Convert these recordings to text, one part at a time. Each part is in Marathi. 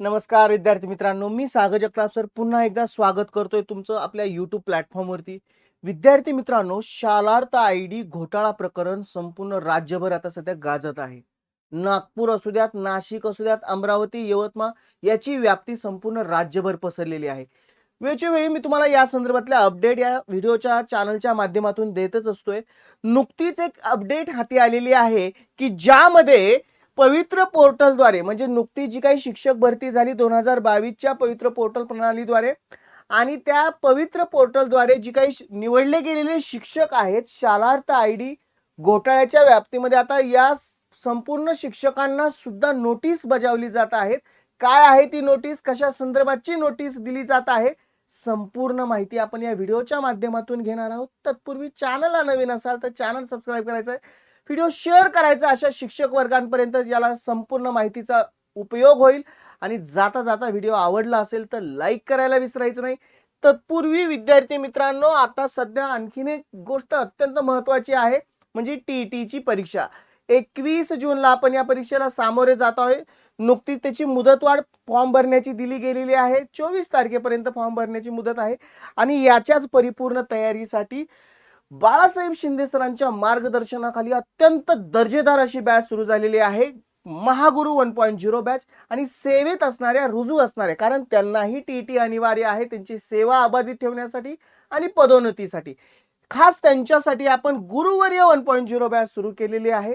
नमस्कार विद्यार्थी मित्रांनो, मी सागर जगताप सर पुन्हा एकदा स्वागत करतोय तुमचं आपल्या YouTube प्लॅटफॉर्मवरती. विद्यार्थी मित्रांनो, शालार्थ आयडी घोटाळा प्रकरण संपूर्ण राज्यभर आता सध्या गाजत आहे. नागपूर असू द्यात, नाशिक असू द्यात, अमरावती, यवतमाळ याची व्याप्ती संपूर्ण राज्यभर पसरलेली आहे. वेळच्या वेळी मी तुम्हाला या संदर्भातल्या अपडेट या व्हिडिओच्या चॅनलच्या माध्यमातून देतच असतोय. नुकतीच एक अपडेट हाती आलेली आहे की ज्यामध्ये पवित्र पोर्टलद्वारे म्हणजे नुकतीच जी काही शिक्षक भरती झाली 2022च्या पवित्र पोर्टल प्रणालीद्वारे आणि त्या पवित्र पोर्टलद्वारे जी काही निवडले गेलेले शिक्षक आहेत शालार्थ आयडी घोटाळ्याच्या व्याप्तीमध्ये आता या संपूर्ण शिक्षकांना सुद्धा नोटीस बजावली जात आहेत. काय आहे ती नोटीस, कशा संदर्भाची नोटीस दिली जात आहे, संपूर्ण माहिती आपण या व्हिडिओच्या माध्यमातून घेणार आहोत. तत्पूर्वी चॅनलला नवीन असाल तर चॅनल सबस्क्राईब करायचं आहे, व्हिडिओ शेअर करायचा अशा शिक्षक वर्गांपर्यंत याला संपूर्ण माहितीचा उपयोग होईल. आणि जाता जाता व्हिडिओ आवडला असेल तर लाईक करायला विसरायचं नाही. तत्पूर्वी विद्यार्थी मित्रांनो, आता सध्या आणखीन एक गोष्ट अत्यंत महत्त्वाची आहे, म्हणजे टीईटीची परीक्षा 21 जूनला आपण या परीक्षेला सामोरे जात आहोत. नुकतीच त्याची मुदतवाढ फॉर्म भरण्याची दिली गेलेली आहे. 24 तारखेपर्यंत फॉर्म भरण्याची मुदत आहे आणि याच्याच परिपूर्ण तयारीसाठी बाळासाहेब शिंदे सरांच्या मार्गदर्शनाखाली अत्यंत दर्जेदार अशी बॅच सुरू झालेली आहे, महागुरु 1.0 बॅच. आणि सेवेत असणाऱ्या, रुजू असणाऱ्या, कारण त्यांनाही टीटी अनिवार्य आहे त्यांची सेवा अबाधित ठेवण्यासाठी आणि पदोन्नतीसाठी, खास त्यांच्यासाठी आपण गुरुवर्य 1.0 बॅच सुरू केलेली आहे.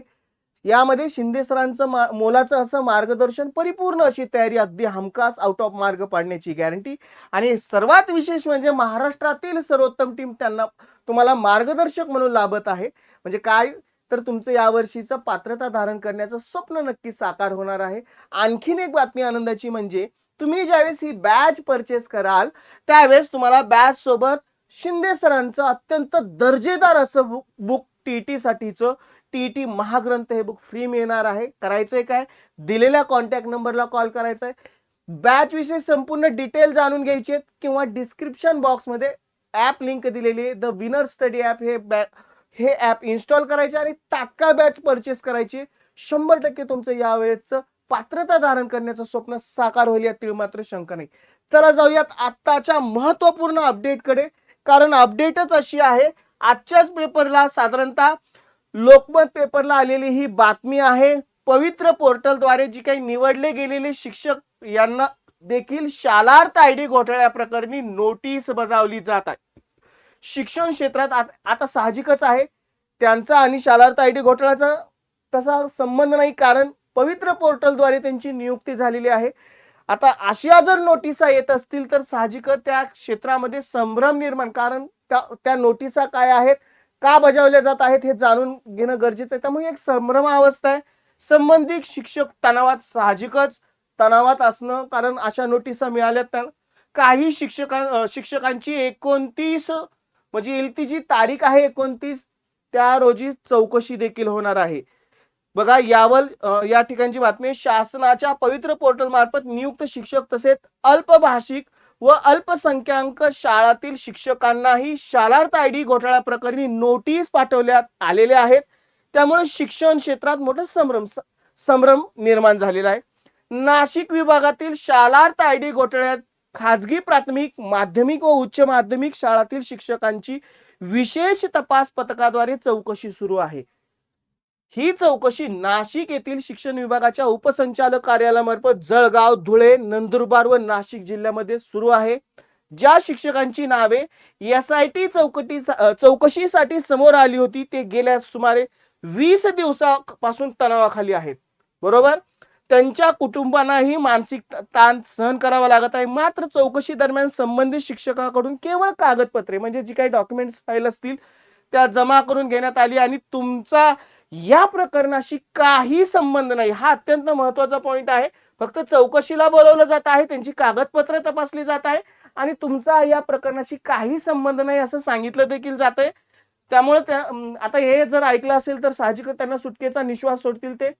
यामध्ये शिंदे सरांचं मोलाचं असं मार्गदर्शन, परिपूर्ण अशी तयारी, अगदी हमखास आउट ऑफ मार्ग पाडण्याची गॅरंटी आणि सर्वात विशेष म्हणजे महाराष्ट्रातील सर्वोत्तम टीम त्यांना तुम्हाला मार्गदर्शक म्हणून लाभत आहे. म्हणजे काय तर तुमचं यावर्षीचं पात्रता धारण करण्याचं स्वप्न नक्की साकार होणार आहे. आणखीन एक बातमी आनंदाची म्हणजे तुम्ही ज्यावेळेस ही बॅच परचेस कराल त्यावेळेस तुम्हाला बॅच सोबत शिंदे सरांचं अत्यंत दर्जेदार असं बुक टीटी साठीचं टीटी महाग्रंथ हे बुक फ्री मिळणार आहे. करायचंय काय, दिलेल्या कॉन्टॅक्ट नंबरला कॉल करायचा आहे. बॅच विषयी संपूर्ण डिटेल जाणून घ्यायचे किंवा डिस्क्रिप्शन बॉक्स मध्ये ऍप लिंक दिलेली आहे, द विनर स्टडी ऍप, हे ऍप इन्स्टॉल करायचे आणि तात्काळ बॅच परचेस करायची. 100% तुमचं यावेळेचं पात्रता धारण करण्याचं स्वप्न साकार होईल यात मात्र शंका नाही. चला जाऊयात आत्ताच्या महत्वपूर्ण अपडेटकडे, कारण अपडेटच अशी आहे. आजच्याच पेपरला साधारणतः लोकमत पेपरला आलेली ही बातमी आहे. पवित्र पोर्टलद्वारे जी काही निवडले गेलेले शिक्षक यांना देखील शालार्थ आयडी घोटाळ्या प्रकरणी नोटीस बजावली जात आहे. शिक्षण क्षेत्रात आता साहजिकच आहे त्यांचा आणि शालार्थ आयडी घोटाळ्याचा तसा संबंध नाही, कारण पवित्र पोर्टलद्वारे त्यांची नियुक्ती झालेली आहे. आता अशा जर नोटिसा येत असतील तर साहजिकच त्या क्षेत्रामध्ये संभ्रम निर्माण, कारण त्या नोटिसा काय आहेत, का बजावल्या जात आहेत हे जाणून घेणं गरजेचं आहे. त्यामुळे एक संभ्रमावस्था आहे. संबंधित शिक्षक साहजिकच तणावात असणं, कारण अशा नोटिसा मिळाल्यात. तर काही शिक्षकांची 29 म्हणजे येईल ती जी तारीख आहे 29 त्या रोजी चौकशी देखील होणार आहे. बघा यावर या ठिकाणची बातमी, शासनाच्या पवित्र पोर्टल मार्फत नियुक्त शिक्षक तसेच अल्पभाषिक व अल्पसंख्याक शाळातील शिक्षकांनाही शालार्थ आयडी घोटाळा प्रकरणी नोटीस पाठवण्यात आलेल्या आहेत. त्यामुळे शिक्षण क्षेत्रात मोठा संभ्रम निर्माण झालेला आहे. नाशिक विभागातील शालार्थ आयडी घोटाळ्यात खाजगी प्राथमिक, माध्यमिक व उच्च माध्यमिक शाळातील शिक्षकांची विशेष तपास पथकाद्वारे चौकशी सुरू आहे. ही चौकशी नाशिक येथील शिक्षण विभागाच्या उपसंचालक कार्यालयामार्फत जळगाव, धुळे, नंदुरबार व नाशिक जिल्ह्यामध्ये सुरू आहे. ज्या शिक्षकांची नावे SIT चौकशीसाठी समोर आली होती ते गेल्या सुमारे 20 दिवसापासून तणावाखाली आहेत, बरोबर. त्यांच्या कुटुंबांनाही मानसिक ताण सहन करावा लागत आहे. मात्र चौकशी दरम्यान संबंधित शिक्षकाकडून केवळ कागदपत्रे म्हणजे जी काही डॉक्युमेंट्स फाईल असतील त्या जमा करून घेण्यात आली आणि तुमचा या प्रकरणाशी काही संबंध नाही, हा अत्यंत महत्त्वाचा पॉइंट आहे. फक्त चौकशीला बोलवलं जात आहे, त्यांची कागदपत्र तपासली जात आहे आणि तुमचा या प्रकरणाशी काही संबंध नाही असं सांगितलं देखील जात आहे. त्यामुळे आता हे जर ऐकलं असेल तर साहजिकच त्यांना सुटकेचा निश्वास सोडतील ते.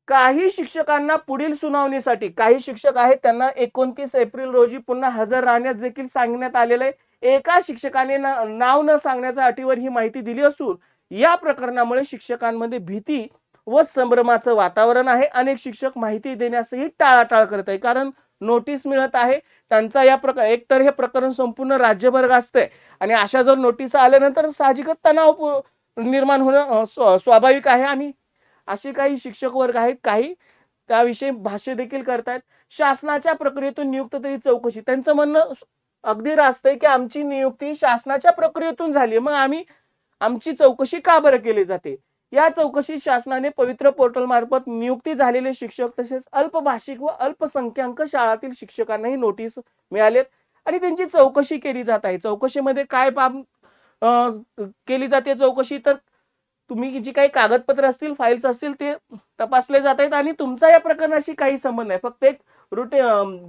काही शिक्षकांना पुढील सुनावणीसाठी, काही शिक्षक आहेत त्यांना 29 एप्रिल रोजी पुन्हा हजर राहण्यास देखील सांगण्यात आलेलं आहे. एका शिक्षकाने नाव न सांगण्याच्या अटीवर ही माहिती दिली असून या प्रकरणामुळे शिक्षकांमध्ये भीती व संभ्रमाचं वातावरण आहे. अनेक शिक्षक माहिती देण्यासही टाळाटाळ करत आहे, कारण नोटीस मिळत आहे. त्यांचा या प्रकार एकतर हे प्रकरण संपूर्ण राज्यभर गाजतंय आणि अशा जर नोटीस आल्यानंतर साहजिकच तणाव निर्माण होणं स्वाभाविक आहे आणि असे काही शिक्षक वर्ग आहेत, काही त्याविषयी भाष्य देखील करतायत. शासनाच्या प्रक्रियेतून नियुक्त तरी चौकशी. त्यांचं म्हणणं अगदी रास्त आहे, की आमची नियुक्ती शासनाच्या प्रक्रियेतून झाली, मग आमची चौकशी का बरं केली जाते? या चौकशी शासनाने पवित्र पोर्टल मार्फत नियुक्ती झालेले शिक्षक तसेच अल्पभाषिक व अल्पसंख्याक शाळातील शिक्षकांनाही नोटीस मिळालेत आणि त्यांची चौकशी केली जात आहे. चौकशीमध्ये काय बाब केली जाते चौकशी, तर तुम्ही जी काही कागदपत्र असतील, फाईल्स असतील ते तपासले जात आहेत आणि तुमचा या प्रकरणाशी काही संबंध नाही. फक्त एक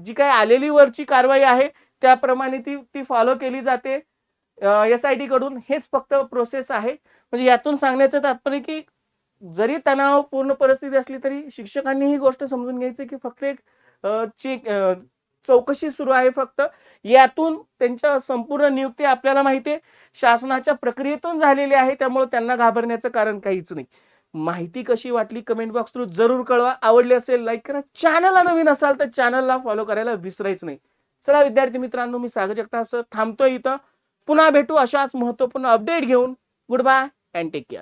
जी काही आलेली वरची कारवाई आहे त्याप्रमाणे ती फॉलो केली जाते SIT कडून. हेच फक्त प्रोसेस आहे. म्हणजे यातून सांगण्याचं तात्पर्य की जरी तणावपूर्ण परिस्थिती असली तरी शिक्षकांनी ही गोष्ट समजून घ्यायची की फक्त एक चौकशी सुरू आहे. फक्त यातून त्यांच्या संपूर्ण नियुक्ती आपल्याला माहिती आहे शासनाच्या प्रक्रियेतून झालेली आहे, त्यामुळे त्यांना घाबरण्याचं कारण काहीच नाही. माहिती कशी वाटली कमेंट बॉक्स थ्रू जरूर कळवा. आवडली असेल लाईक करा. चॅनलला नवीन असाल तर चॅनलला फॉलो करायला विसरायचं नाही. चला विद्यार्थी मित्रांनो, मी सागर जगताप सर थांबतोय इथं. पुन्हा भेटू अशाच महत्त्वपूर्ण अपडेट घेऊन. Good bye and take care.